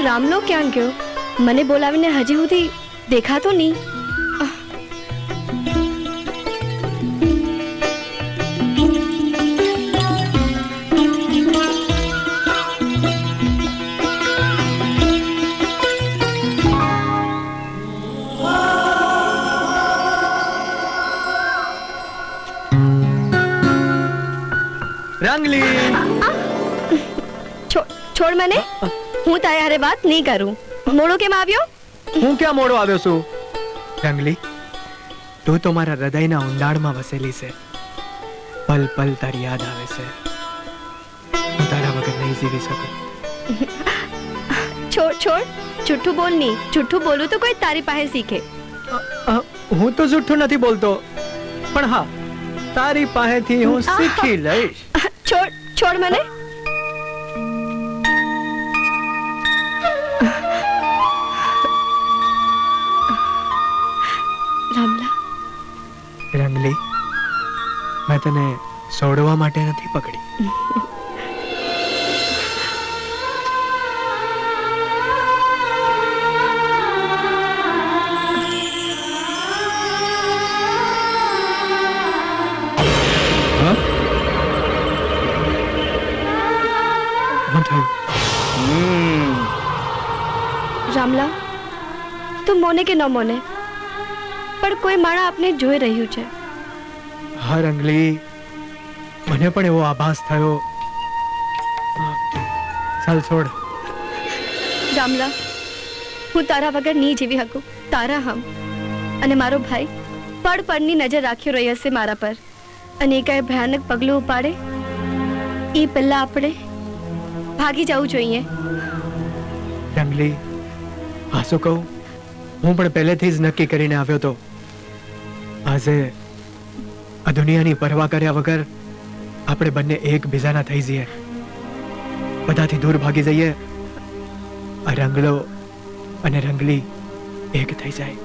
રામલો ક્યાં ગયો? મને બોલાવીને હજી સુધી દેખાતો નહીં. રંગલી, છોડ મને. હું તારી હારે વાત નહીં કરું. મોડો કેમ આવ્યો? હું ક્યાં મોડો આવ્યો છું? રંગલી, તું તો મારા હૃદયના ઊંડાણમાં વસેલી છે. પલ પલ તારી યાદ આવે છે. હું તારા વગર નહીં જીવી શકું. છોડ જુઠ્ઠું બોલ નહીં. જુઠ્ઠું બોલું તો કોઈ તારી પાસે શીખે. હું તો જુઠ્ઠું નથી બોલતો, પણ હા, તારી પાસેથી હું શીખી લઈશ. છોડ મને. રામલા, રંગલી, મેં તને છોડવા માટે નથી પકડી. રામલા, તું મોને કે ન મોને, પણ કોઈ માણસ આપને જોઈ રહ્યું છે. હા રંગલી, મને પણ એવો આભાસ થયો. ચાલ છોડ. રામલા, હું તારા વગર નહીં જીવી શકું. તારા હમ અને મારો ભાઈ પળ પળની નજર રાખ્યો રહી હશે મારા પર, અને એ કઈ ભયાનક પગલું ઉપાડે એ પહેલા આપણે ભાગી જવું જોઈએ. રંગલી, હા શું કહું, હું પણ પહેલેથી જ નક્કી કરીને આવ્યો હતો. આજે આ દુનિયાની પરવા કર્યા વગર આપણે બંને એકબીજાના થઈ જઈએ, બધાથી દૂર ભાગી જઈએ. આ રંગલો અને રંગલી એક થઈ જાય.